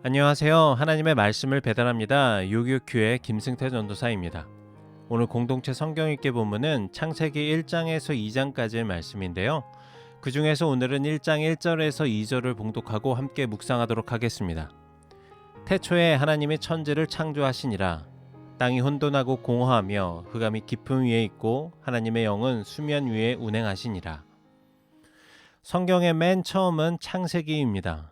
안녕하세요. 하나님의 말씀을 배달합니다. 요교큐의 김승태 전도사입니다. 오늘 공동체 성경 읽기 본문은 창세기 1장에서 2장까지의 말씀인데요. 그 중에서 오늘은 1장 1절에서 2절을 봉독하고 함께 묵상하도록 하겠습니다. 태초에 하나님이 천지를 창조하시니라. 땅이 혼돈하고 공허하며 흑암이 깊음 위에 있고 하나님의 영은 수면 위에 운행하시니라. 성경의 맨 처음은 창세기입니다.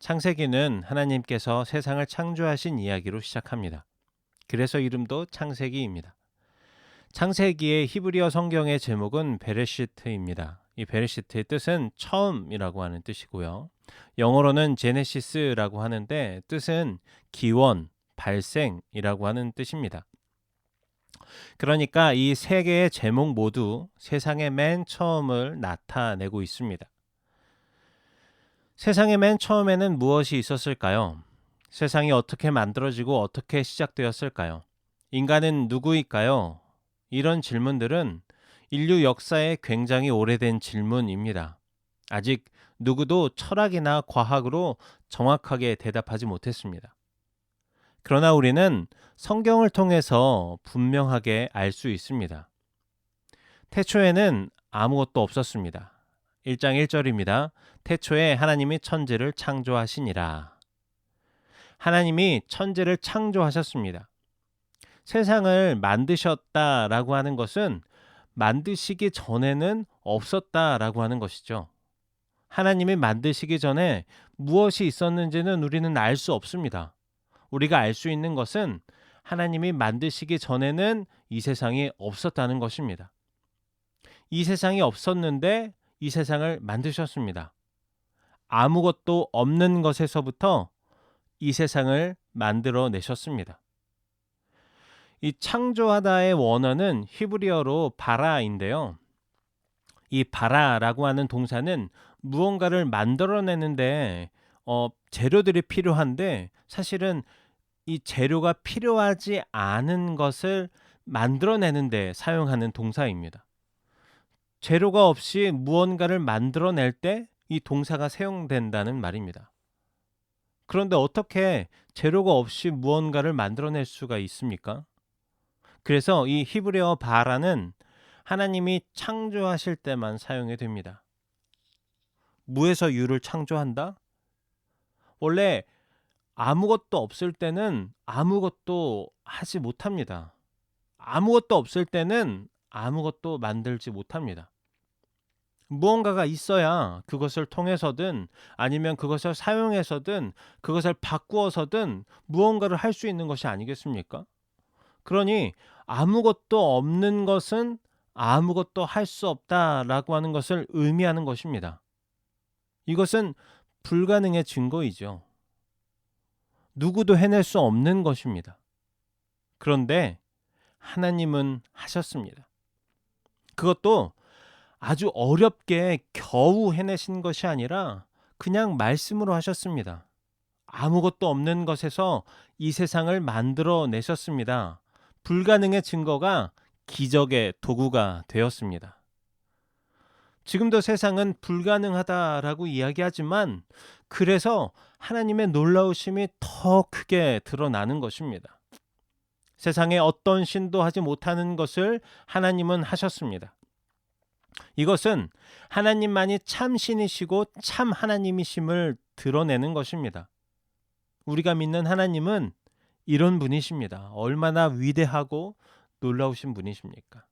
창세기는 하나님께서 세상을 창조하신 이야기로 시작합니다. 그래서 이름도 창세기입니다. 창세기의 히브리어 성경의 제목은 베레시트입니다. 이 베레시트의 뜻은 처음이라고 하는 뜻이고요. 영어로는 제네시스라고 하는데 뜻은 기원, 발생이라고 하는 뜻입니다. 그러니까 이 세 개의 제목 모두 세상의 맨 처음을 나타내고 있습니다. 세상의 맨 처음에는 무엇이 있었을까요? 세상이 어떻게 만들어지고 어떻게 시작되었을까요? 인간은 누구일까요? 이런 질문들은 인류 역사에 굉장히 오래된 질문입니다. 아직 누구도 철학이나 과학으로 정확하게 대답하지 못했습니다. 그러나 우리는 성경을 통해서 분명하게 알 수 있습니다. 태초에는 아무것도 없었습니다. 1장 1절입니다. 태초에 하나님이 천지를 창조하시니라. 하나님이 천지를 창조하셨습니다. 세상을 만드셨다라고 하는 것은 만드시기 전에는 없었다라고 하는 것이죠. 하나님이 만드시기 전에 무엇이 있었는지는 우리는 알 수 없습니다. 우리가 알 수 있는 것은 하나님이 만드시기 전에는 이 세상이 없었다는 것입니다. 이 세상이 없었는데 이 세상을 만드셨습니다. 아무것도 없는 것에서부터 이 세상을 만들어내셨습니다. 이 창조하다의 원어는 히브리어로 바라인데요. 이 바라라고 하는 동사는 무언가를 만들어내는데 재료들이 필요한데 사실은 이 재료가 필요하지 않은 것을 만들어내는데 사용하는 동사입니다. 재료가 없이 무언가를 만들어낼 때 이 동사가 사용된다는 말입니다. 그런데 어떻게 재료가 없이 무언가를 만들어낼 수가 있습니까? 그래서 이 히브리어 바라는 하나님이 창조하실 때만 사용이 됩니다. 무에서 유를 창조한다? 원래 아무것도 없을 때는 아무것도 하지 못합니다. 아무것도 없을 때는 아무것도 만들지 못합니다. 무언가가 있어야 그것을 통해서든 아니면 그것을 사용해서든 그것을 바꾸어서든 무언가를 할 수 있는 것이 아니겠습니까? 그러니 아무것도 없는 것은 아무것도 할 수 없다라고 하는 것을 의미하는 것입니다. 이것은 불가능의 증거이죠. 누구도 해낼 수 없는 것입니다. 그런데 하나님은 하셨습니다. 그것도 아주 어렵게 겨우 해내신 것이 아니라 그냥 말씀으로 하셨습니다. 아무것도 없는 것에서 이 세상을 만들어내셨습니다. 불가능의 증거가 기적의 도구가 되었습니다. 지금도 세상은 불가능하다라고 이야기하지만 그래서 하나님의 놀라우심이 더 크게 드러나는 것입니다. 세상에 어떤 신도 하지 못하는 것을 하나님은 하셨습니다. 이것은 하나님만이 참 신이시고 참 하나님이심을 드러내는 것입니다. 우리가 믿는 하나님은 이런 분이십니다. 얼마나 위대하고 놀라우신 분이십니까?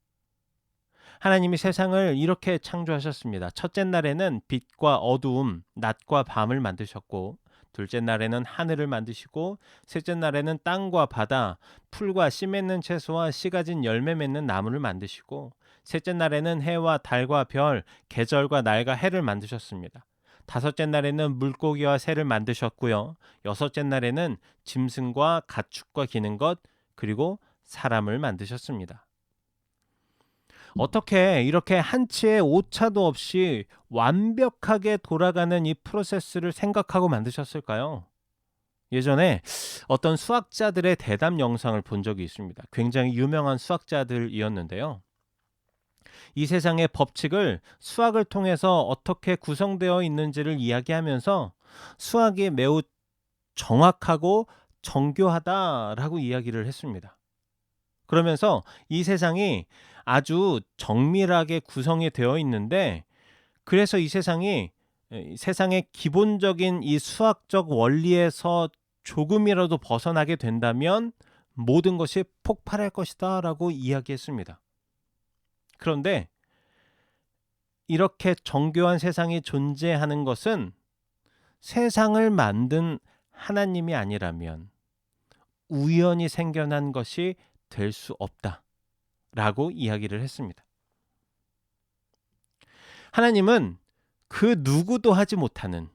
하나님이 세상을 이렇게 창조하셨습니다. 첫째 날에는 빛과 어두움, 낮과 밤을 만드셨고 둘째 날에는 하늘을 만드시고 셋째 날에는 땅과 바다, 풀과 씨 맺는 채소와 씨 가진 열매 맺는 나무를 만드시고 셋째 날에는 해와 달과 별, 계절과 날과 해를 만드셨습니다. 다섯째 날에는 물고기와 새를 만드셨고요. 여섯째 날에는 짐승과 가축과 기는 것, 그리고 사람을 만드셨습니다. 어떻게 이렇게 한치의 오차도 없이 완벽하게 돌아가는 이 프로세스를 생각하고 만드셨을까요? 예전에 어떤 수학자들의 대담 영상을 본 적이 있습니다. 굉장히 유명한 수학자들이었는데요. 이 세상의 법칙을 수학을 통해서 어떻게 구성되어 있는지를 이야기하면서 수학이 매우 정확하고 정교하다라고 이야기를 했습니다. 그러면서 이 세상이 아주 정밀하게 구성이 되어 있는데, 그래서 이 세상의 기본적인 이 수학적 원리에서 조금이라도 벗어나게 된다면 모든 것이 폭발할 것이다 라고 이야기했습니다. 그런데 이렇게 정교한 세상이 존재하는 것은 세상을 만든 하나님이 아니라면 우연히 생겨난 것이 될 수 없다 라고 이야기를 했습니다. 하나님은 그 누구도 하지 못하는,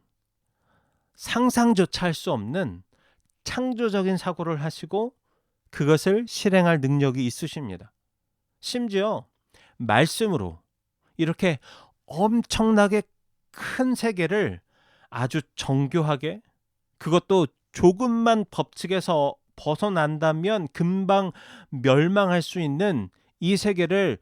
상상조차 할 수 없는 창조적인 사고를 하시고 그것을 실행할 능력이 있으십니다. 심지어 말씀으로 이렇게 엄청나게 큰 세계를 아주 정교하게, 그것도 조금만 법칙에서 벗어난다면 금방 멸망할 수 있는 이 세계를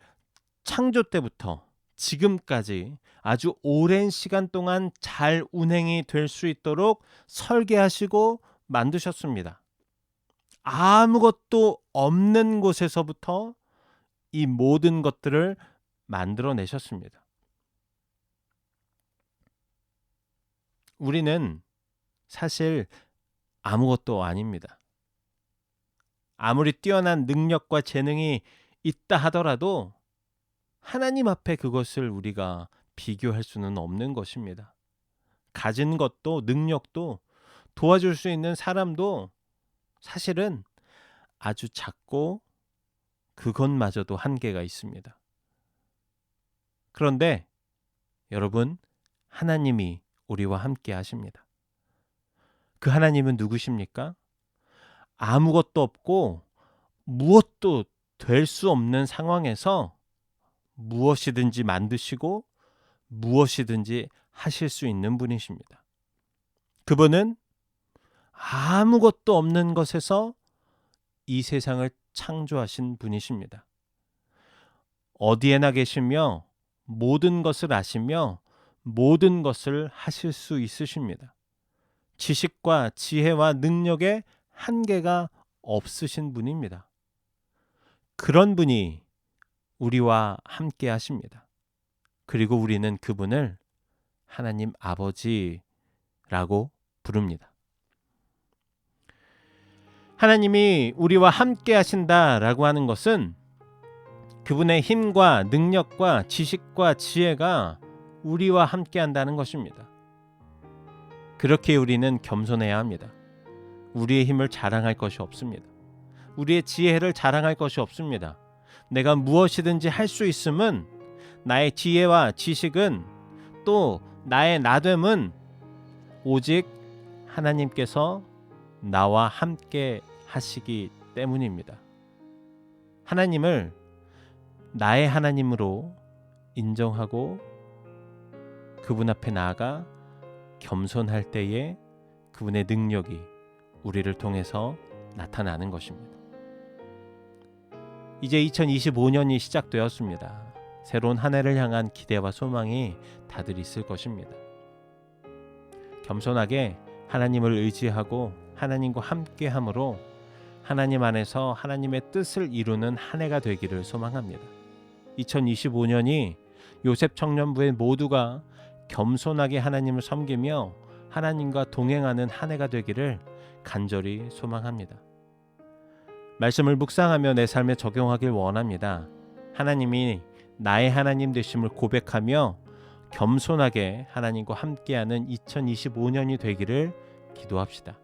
창조 때부터 지금까지 아주 오랜 시간 동안 잘 운행이 될 수 있도록 설계하시고 만드셨습니다. 아무것도 없는 곳에서부터 이 모든 것들을 만들어내셨습니다. 우리는 사실 아무것도 아닙니다. 아무리 뛰어난 능력과 재능이 있다 하더라도 하나님 앞에 그것을 우리가 비교할 수는 없는 것입니다. 가진 것도, 능력도, 도와줄 수 있는 사람도 사실은 아주 작고 그것마저도 한계가 있습니다. 그런데 여러분, 하나님이 우리와 함께 하십니다. 그 하나님은 누구십니까? 아무것도 없고 무엇도 될 수 없는 상황에서 무엇이든지 만드시고 무엇이든지 하실 수 있는 분이십니다. 그분은 아무것도 없는 것에서 이 세상을 창조하신 분이십니다. 어디에나 계시며 모든 것을 아시며 모든 것을 하실 수 있으십니다. 지식과 지혜와 능력에 한계가 없으신 분입니다. 그런 분이 우리와 함께 하십니다. 그리고 우리는 그분을 하나님 아버지라고 부릅니다. 하나님이 우리와 함께 하신다라고 하는 것은 그분의 힘과 능력과 지식과 지혜가 우리와 함께 한다는 것입니다. 그렇게 우리는 겸손해야 합니다. 우리의 힘을 자랑할 것이 없습니다. 우리의 지혜를 자랑할 것이 없습니다. 내가 무엇이든지 할 수 있음은, 나의 지혜와 지식은, 또 나의 나됨은 오직 하나님께서 나와 함께 하시기 때문입니다. 하나님을 나의 하나님으로 인정하고 그분 앞에 나아가 겸손할 때에 그분의 능력이 우리를 통해서 나타나는 것입니다. 이제 2025년이 시작되었습니다. 새로운 한 해를 향한 기대와 소망이 다들 있을 것입니다. 겸손하게 하나님을 의지하고 하나님과 함께함으로 하나님 안에서 하나님의 뜻을 이루는 한 해가 되기를 소망합니다. 2025년이 요셉 청년부의 모두가 겸손하게 하나님을 섬기며 하나님과 동행하는 한 해가 되기를 간절히 소망합니다. 말씀을 묵상하며 내 삶에 적용하길 원합니다. 하나님이 나의 하나님 되심을 고백하며 겸손하게 하나님과 함께하는 2025년이 되기를 기도합시다.